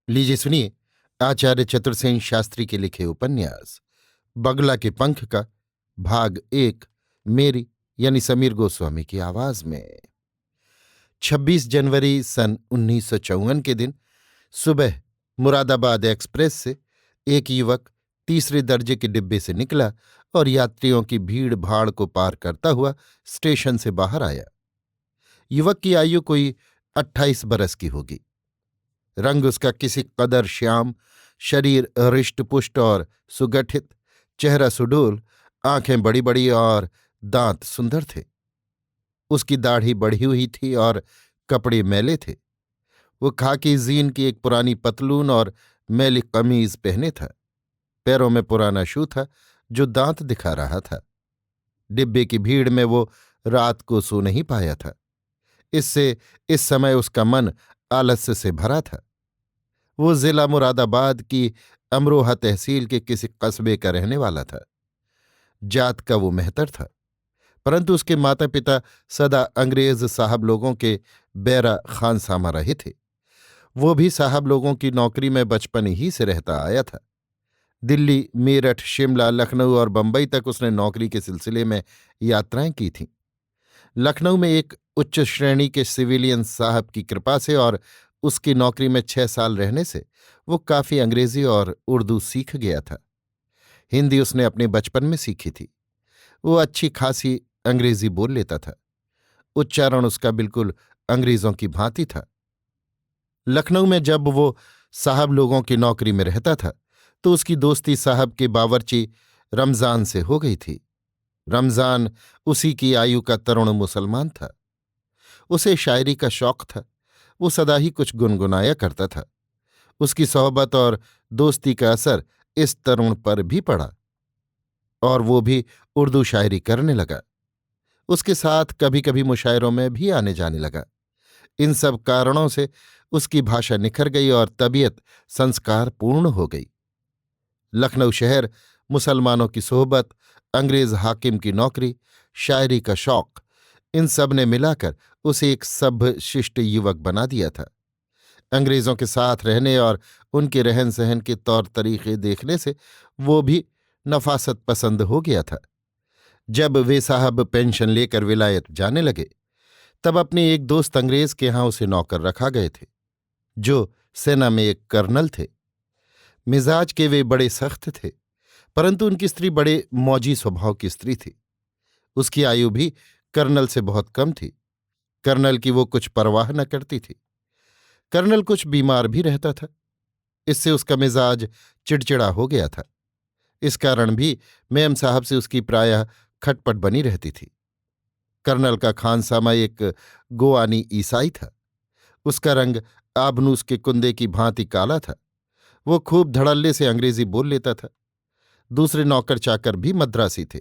लीजिए सुनिए आचार्य चतुर्सेन शास्त्री के लिखे उपन्यास बगला के पंख का भाग एक, मेरी यानी समीर गोस्वामी की आवाज में। 26 जनवरी सन 1954 के दिन सुबह मुरादाबाद एक्सप्रेस से एक युवक तीसरे दर्जे के डिब्बे से निकला और यात्रियों की भीड़ भाड़ को पार करता हुआ स्टेशन से बाहर आया। युवक की आयु कोई 28 बरस की होगी। रंग उसका किसी कदर श्याम, शरीर हृष्टपुष्ट और सुगठित, चेहरा सुडौल, आंखें बड़ी बड़ी और दांत सुंदर थे। उसकी दाढ़ी बढ़ी हुई थी और कपड़े मैले थे। वो खाकी जीन की एक पुरानी पतलून और मैली कमीज पहने था। पैरों में पुराना शू था जो दांत दिखा रहा था। डिब्बे की भीड़ में वो रात को सो नहीं पाया था। इससे इस समय उसका मन आलस्य से भरा था। वो जिला मुरादाबाद की अमरोहा तहसील के किसी कस्बे का रहने वाला था। जात का वो मेहतर था, परंतु उसके माता पिता सदा अंग्रेज साहब लोगों के बैरा खानसामा रहे थे। वो भी साहब लोगों की नौकरी में बचपन ही से रहता आया था। दिल्ली, मेरठ, शिमला, लखनऊ और बंबई तक उसने नौकरी के सिलसिले में यात्राएं की थीं। लखनऊ में एक उच्च श्रेणी के सिविलियन साहब की कृपा से और उसकी नौकरी में 6 साल रहने से वो काफी अंग्रेजी और उर्दू सीख गया था। हिंदी उसने अपने बचपन में सीखी थी। वो अच्छी खासी अंग्रेजी बोल लेता था। उच्चारण उसका बिल्कुल अंग्रेजों की भांति था। लखनऊ में जब वो साहब लोगों की नौकरी में रहता था तो उसकी दोस्ती साहब के बावर्ची रमजान से हो गई थी। रमजान उसी की आयु का तरुण मुसलमान था। उसे शायरी का शौक था। वो सदा ही कुछ गुनगुनाया करता था। उसकी सोहबत और दोस्ती का असर इस तरुण पर भी पड़ा और वो भी उर्दू शायरी करने लगा। उसके साथ कभी कभी मुशायरों में भी आने जाने लगा। इन सब कारणों से उसकी भाषा निखर गई और तबीयत संस्कार पूर्ण हो गई। लखनऊ शहर, मुसलमानों की सोहबत, अंग्रेज हाकिम की नौकरी, शायरी का शौक, इन सब ने मिलाकर उसे एक सभ्य शिष्ट युवक बना दिया था। अंग्रेजों के साथ रहने और उनके रहन सहन के तौर तरीके देखने से वो भी नफासत पसंद हो गया था। जब वे साहब पेंशन लेकर विलायत जाने लगे तब अपने एक दोस्त अंग्रेज के यहाँ उसे नौकर रखा गए थे, जो सेना में एक कर्नल थे। मिजाज के वे बड़े सख्त थे, परंतु उनकी स्त्री बड़े मौजी स्वभाव की स्त्री थी। उसकी आयु भी कर्नल से बहुत कम थी। कर्नल की वो कुछ परवाह न करती थी। कर्नल कुछ बीमार भी रहता था। इससे उसका मिजाज चिड़चिड़ा हो गया था। इस कारण भी मेम साहब से उसकी प्रायः खटपट बनी रहती थी। कर्नल का खानसामा एक गोआनी ईसाई था। उसका रंग आबनूस के कुंदे की भांति काला था। वो खूब धड़ल्ले से अंग्रेजी बोल लेता था। दूसरे नौकर चाकर भी मद्रासी थे।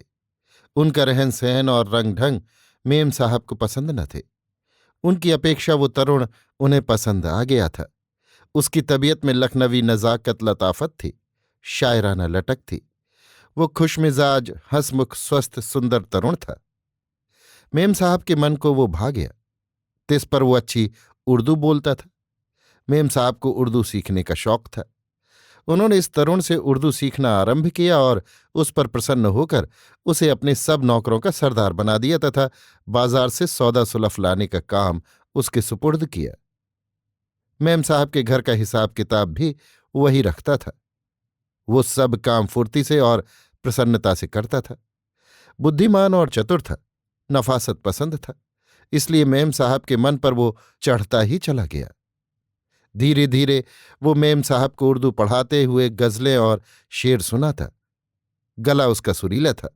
उनका रहन सहन और रंग ढंग मेम साहब को पसंद न थे। उनकी अपेक्षा वो तरुण उन्हें पसंद आ गया था। उसकी तबीयत में लखनवी नज़ाकत लताफत थी, शायराना लटक थी। वो खुशमिजाज, हंसमुख, स्वस्थ, सुंदर तरुण था। मेम साहब के मन को वो भा गया। तिस पर वो अच्छी उर्दू बोलता था। मेम साहब को उर्दू सीखने का शौक था। उन्होंने इस तरुण से उर्दू सीखना आरंभ किया और उस पर प्रसन्न होकर उसे अपने सब नौकरों का सरदार बना दिया तथा बाजार से सौदा सुलफ लाने का काम उसके सुपुर्द किया। मेम साहब के घर का हिसाब किताब भी वही रखता था। वो सब काम फुर्ती से और प्रसन्नता से करता था। बुद्धिमान और चतुर था, नफासत पसंद था। इसलिए मेम साहब के मन पर वो चढ़ता ही चला गया। धीरे धीरे वो मेम साहब को उर्दू पढ़ाते हुए गजलें और शेर सुनाता। गला उसका सुरीला था।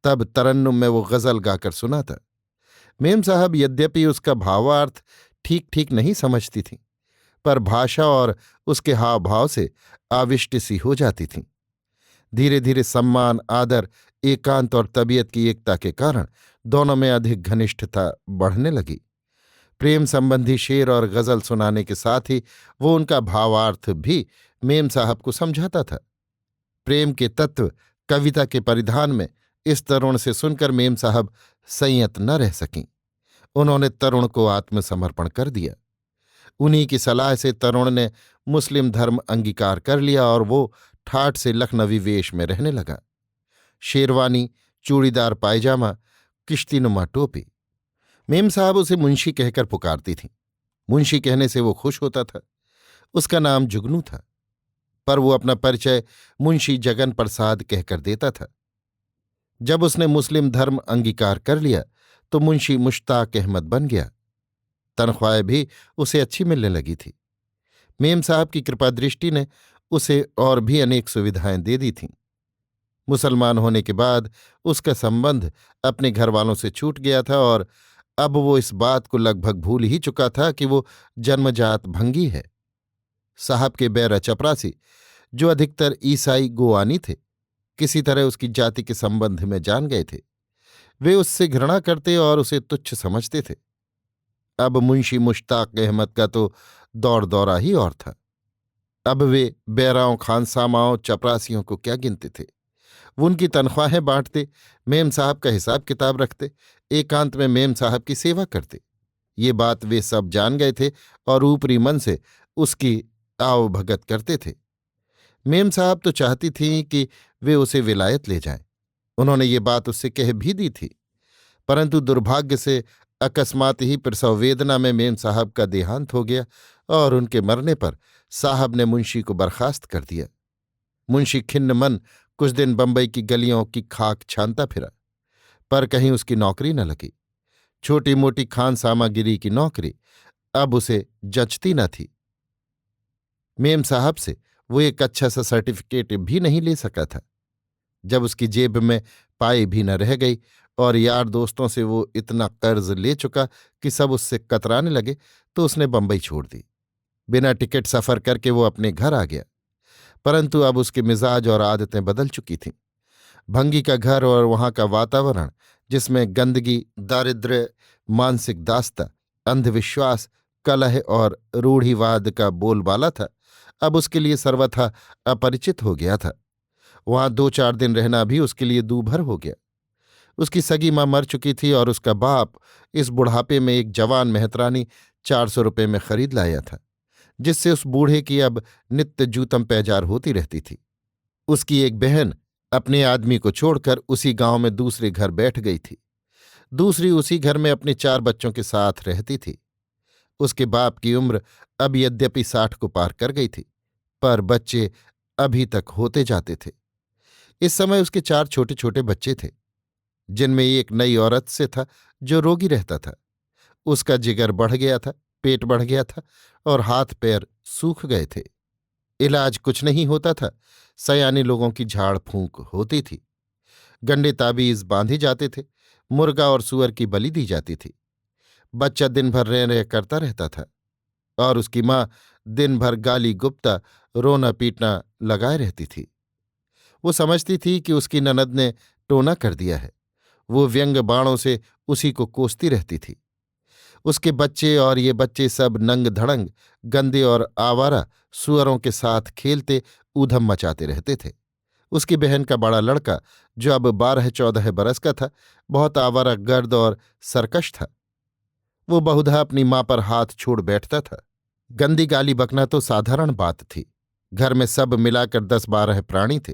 तब तरन्नुम में वो गजल गाकर सुनाता। मेम साहब यद्यपि उसका भावार्थ ठीक ठीक नहीं समझती थीं, पर भाषा और उसके हाव भाव से आविष्ट सी हो जाती थीं। धीरे धीरे सम्मान, आदर, एकांत और तबीयत की एकता के कारण दोनों में अधिक घनिष्ठता बढ़ने लगी। प्रेम संबंधी शेर और गजल सुनाने के साथ ही वो उनका भावार्थ भी मेम साहब को समझाता था। प्रेम के तत्व कविता के परिधान में इस तरुण से सुनकर मेम साहब संयत न रह सकीं। उन्होंने तरुण को आत्मसमर्पण कर दिया। उन्हीं की सलाह से तरुण ने मुस्लिम धर्म अंगीकार कर लिया और वो ठाठ से लखनवी वेश में रहने लगा। शेरवानी, चूड़ीदार पायजामा, किश्तीनुमा टोपी। मेम साहब उसे मुंशी कहकर पुकारती थीं। मुंशी कहने से वो खुश होता था। उसका नाम जुगनू था, पर वो अपना परिचय मुंशी जगन प्रसाद कहकर देता था। जब उसने मुस्लिम धर्म अंगीकार कर लिया तो मुंशी मुश्ताक अहमद बन गया। तनख्वाहें भी उसे अच्छी मिलने लगी थी। मेम साहब की कृपा दृष्टि ने उसे और भी अनेक सुविधाएं दे दी थीं। मुसलमान होने के बाद उसका संबंध अपने घर वालों से छूट गया था और अब वो इस बात को लगभग भूल ही चुका था कि वो जन्मजात भंगी है। साहब के बैरा चपरासी, जो अधिकतर ईसाई गोआनी थे, किसी तरह उसकी जाति के संबंध में जान गए थे। वे उससे घृणा करते और उसे तुच्छ समझते थे। अब मुंशी मुश्ताक अहमद का तो दौड़ दौरा ही और था। अब वे बैराओं, खानसामाओं, चपरासियों को क्या गिनते थे। वो उनकी तनख्वाहें बांटते, मेम साहब का हिसाब किताब रखते, एकांत में मेम साहब की सेवा करते। ये बात वे सब जान गए थे और ऊपरी मन से उसकी आवभगत करते थे। मेम साहब तो चाहती थीं कि वे उसे विलायत ले जाएं। उन्होंने ये बात उससे कह भी दी थी, परंतु दुर्भाग्य से अकस्मात ही प्रसव वेदना में मेम साहब का देहांत हो गया और उनके मरने पर साहब ने मुंशी को बर्खास्त कर दिया। मुंशी खिन्न मन कुछ दिन बंबई की गलियों की खाक छानता फिरा, पर कहीं उसकी नौकरी न लगी। छोटी मोटी खान सामागिरी की नौकरी अब उसे जचती न थी। मेम साहब से वो एक अच्छा सा सर्टिफिकेट भी नहीं ले सका था। जब उसकी जेब में पाई भी न रह गई और यार दोस्तों से वो इतना कर्ज ले चुका कि सब उससे कतराने लगे, तो उसने बंबई छोड़ दी। बिना टिकट सफर करके वो अपने घर आ गया। परंतु अब उसके मिजाज और आदतें बदल चुकी थीं। भंगी का घर और वहां का वातावरण, जिसमें गंदगी, दारिद्र्य, मानसिक दास्ता, अंधविश्वास, कलह और रूढ़िवाद का बोलबाला था, अब उसके लिए सर्वथा अपरिचित हो गया था। वहां 2-4 दिन रहना भी उसके लिए दूभर हो गया। उसकी सगी मां मर चुकी थी और उसका बाप इस बुढ़ापे में एक जवान मेहतरानी 400 रुपये में खरीद लाया था, जिससे उस बूढ़े की अब नित्य जूतम पैजार होती रहती थी। उसकी एक बहन अपने आदमी को छोड़कर उसी गांव में दूसरे घर बैठ गई थी। दूसरी उसी घर में अपने 4 बच्चों के साथ रहती थी। उसके बाप की उम्र अब यद्यपि 60 को पार कर गई थी, पर बच्चे अभी तक होते जाते थे। इस समय उसके 4 छोटे छोटे बच्चे थे, जिनमें एक नई औरत से था जो रोगी रहता था। उसका जिगर बढ़ गया था, पेट बढ़ गया था और हाथ पैर सूख गए थे। इलाज कुछ नहीं होता था। सयाने लोगों की झाड़ फूंक होती थी। गंडे ताबीज बांधे जाते थे। मुर्गा और सूअर की बलि दी जाती थी। बच्चा दिन भर रह रह करता रहता था और उसकी मां दिन भर गाली गुप्ता, रोना पीटना लगाए रहती थी। वो समझती थी कि उसकी ननद ने टोना कर दिया है। वो व्यंग बाणों से उसी को कोसती रहती थी। उसके बच्चे और ये बच्चे सब नंग धड़ंग, गंदे और आवारा सुअरों के साथ खेलते, ऊधम मचाते रहते थे। उसकी बहन का बड़ा लड़का, जो अब 12-14 बरस का था, बहुत आवारा, गर्द और सरकश था। वो बहुधा अपनी मां पर हाथ छोड़ बैठता था। गंदी गाली बकना तो साधारण बात थी। घर में सब मिलाकर 10-12 प्राणी थे,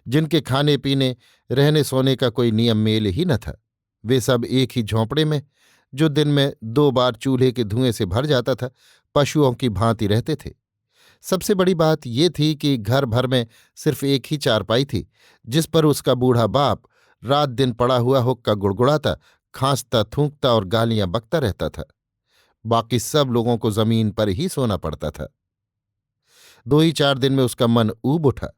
जिनके खाने पीने, रहने सोने का कोई नियम मेल ही न था। वे सब एक ही झोंपड़े में, जो दिन में 2 बार चूल्हे के धुएं से भर जाता था, पशुओं की भांति रहते थे। सबसे बड़ी बात ये थी कि घर भर में सिर्फ एक ही चारपाई थी, जिस पर उसका बूढ़ा बाप रात दिन पड़ा हुआ हुक्का गुड़गुड़ाता, खांसता, थूकता और गालियां बकता रहता था। बाकी सब लोगों को जमीन पर ही सोना पड़ता था। 2 ही 4 दिन में उसका मन ऊब उठा।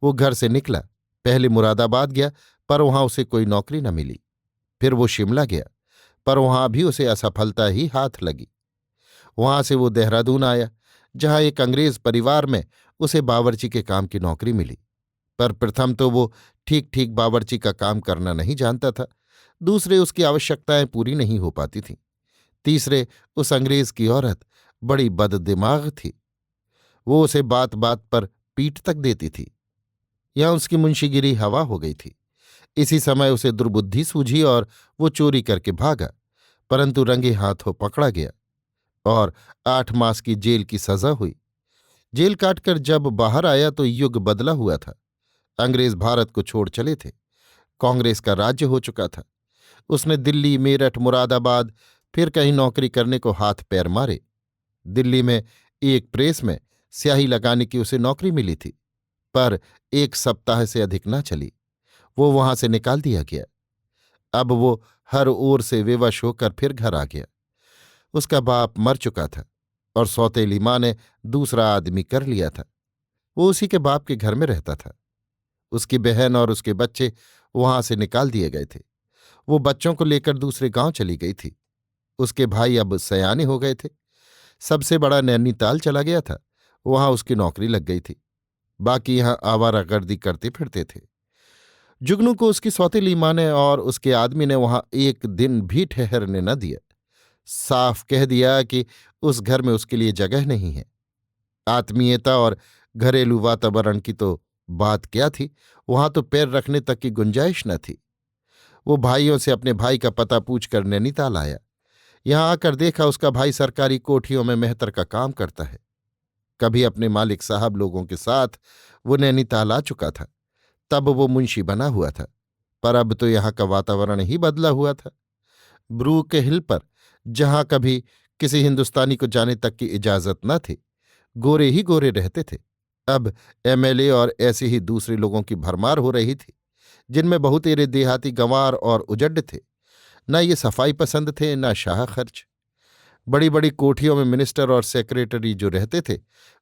वो घर से निकला। पहले मुरादाबाद गया, पर वहां उसे कोई नौकरी न मिली। फिर वो शिमला गया, पर वहां भी उसे असफलता ही हाथ लगी। वहां से वो देहरादून आया, जहां एक अंग्रेज परिवार में उसे बावर्ची के काम की नौकरी मिली। पर प्रथम तो वो ठीक ठीक बावर्ची का काम करना नहीं जानता था। दूसरे, उसकी आवश्यकताएं पूरी नहीं हो पाती थीं। तीसरे, उस अंग्रेज की औरत बड़ी बददिमाग थी। वो उसे बात बात पर पीट तक देती थी। यहां उसकी मुंशीगिरी हवा हो गई थी। इसी समय उसे दुर्बुद्धि सूझी और वो चोरी करके भागा, परंतु रंगे हाथों पकड़ा गया और 8 मास की जेल की सजा हुई। जेल काटकर जब बाहर आया तो युग बदला हुआ था। अंग्रेज भारत को छोड़ चले थे। कांग्रेस का राज्य हो चुका था। उसने दिल्ली, मेरठ, मुरादाबाद फिर कहीं नौकरी करने को हाथ पैर मारे। दिल्ली में एक प्रेस में स्याही लगाने की उसे नौकरी मिली थी, पर 1 सप्ताह से अधिक न चली। वो वहां से निकाल दिया गया। अब वो हर ओर से विवश होकर फिर घर आ गया। उसका बाप मर चुका था और सौतेली माँ ने दूसरा आदमी कर लिया था। वो उसी के बाप के घर में रहता था। उसकी बहन और उसके बच्चे वहां से निकाल दिए गए थे। वो बच्चों को लेकर दूसरे गांव चली गई थी। उसके भाई अब सयाने हो गए थे। सबसे बड़ा नैनीताल चला गया था। वहां उसकी नौकरी लग गई थी। बाकी यहां आवारागर्दी करते फिरते थे। जुगनू को उसकी सौतेली माँ ने और उसके आदमी ने वहां एक दिन भी ठहरने न दिया। साफ कह दिया कि उस घर में उसके लिए जगह नहीं है। आत्मीयता और घरेलू वातावरण की तो बात क्या थी, वहां तो पैर रखने तक की गुंजाइश न थी। वो भाइयों से अपने भाई का पता पूछकर नैनीताल आया। यहां आकर देखा उसका भाई सरकारी कोठियों में मेहतर का काम करता है। कभी अपने मालिक साहब लोगों के साथ वो नैनीताल आ चुका था। तब वो मुंशी बना हुआ था, पर अब तो यहाँ का वातावरण ही बदला हुआ था। ब्रू के हिल पर, जहां कभी किसी हिंदुस्तानी को जाने तक की इजाजत न थी, गोरे ही गोरे रहते थे। अब एमएलए और ऐसे ही दूसरे लोगों की भरमार हो रही थी, जिनमें बहुतेरे देहाती गंवार और उजड्ड थे। न ये सफाई पसंद थे, न शाह खर्च। बड़ी बड़ी कोठियों में मिनिस्टर और सेक्रेटरी जो रहते थे,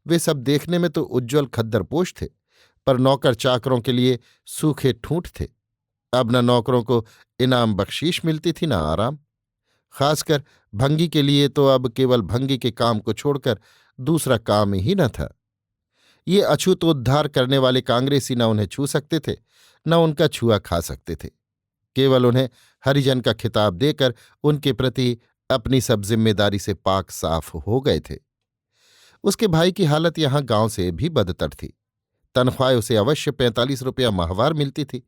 वे सब देखने में तो उज्ज्वल खद्दरपोश थे, पर नौकर चाकरों के लिए सूखे ठूंठ थे। अब न नौकरों को इनाम बख्शीश मिलती थी, न आराम। खासकर भंगी के लिए तो अब केवल भंगी के काम को छोड़कर दूसरा काम ही न था। ये अछूतोद्धार करने वाले कांग्रेसी न उन्हें छू सकते थे, न उनका छुआ खा सकते थे। केवल उन्हें हरिजन का खिताब देकर उनके प्रति अपनी सब जिम्मेदारी से पाक साफ हो गए थे। उसके भाई की हालत यहां गांव से भी बदतर थी। तनख्वाह उसे अवश्य 45 रुपया माहवार मिलती थी,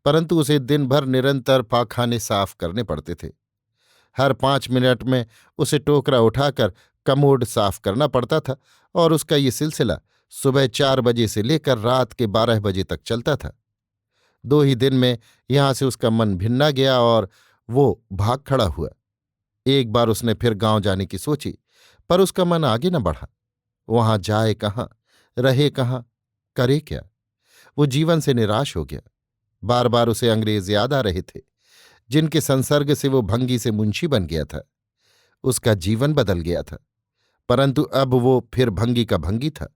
परंतु उसे दिन भर निरंतर पाखाने साफ करने पड़ते थे। हर 5 मिनट में उसे टोकरा उठाकर कमोड साफ करना पड़ता था, और उसका ये सिलसिला सुबह 4 बजे से लेकर रात के 12 बजे तक चलता था। 2 ही दिन में यहां से उसका मन भिन्ना गया और वो भाग खड़ा हुआ। एक बार उसने फिर गांव जाने की सोची, पर उसका मन आगे न बढ़ा। वहां जाए कहाँ, रहे कहाँ, करे क्या? वो जीवन से निराश हो गया। बार बार उसे अंग्रेज याद आ रहे थे, जिनके संसर्ग से वो भंगी से मुंशी बन गया था। उसका जीवन बदल गया था, परंतु अब वो फिर भंगी का भंगी था।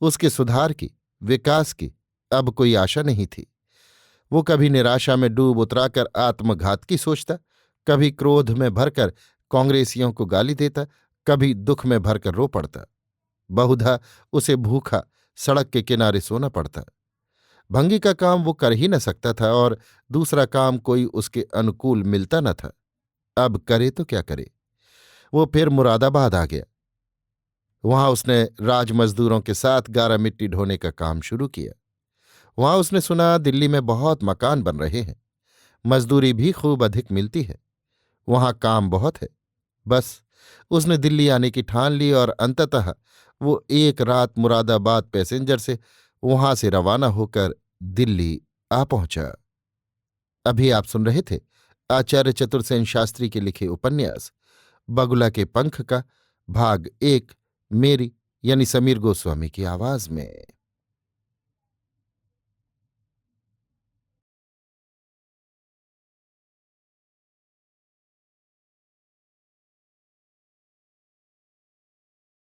उसके सुधार की, विकास की अब कोई आशा नहीं थी। वो कभी निराशा में डूब उतराकर आत्मघात की सोचता, कभी क्रोध में भरकर कांग्रेसियों को गाली देता, कभी दुख में भरकर रो पड़ता। बहुधा उसे भूखा सड़क के किनारे सोना पड़ता। भंगी का काम वो कर ही न सकता था, और दूसरा काम कोई उसके अनुकूल मिलता न था। अब करे तो क्या करे? वो फिर मुरादाबाद आ गया। वहां उसने राजमजदूरों के साथ गारा मिट्टी ढोने का काम शुरू किया। वहां उसने सुना दिल्ली में बहुत मकान बन रहे हैं, मजदूरी भी खूब अधिक मिलती है, वहां काम बहुत है। बस उसने दिल्ली आने की ठान ली, और अंततः वो एक रात मुरादाबाद पैसेंजर से वहां से रवाना होकर दिल्ली आ पहुंचा। अभी आप सुन रहे थे आचार्य चतुर्सेन शास्त्री के लिखे उपन्यास बगुला के पंख का भाग 1, मेरी यानी समीर गोस्वामी की आवाज में।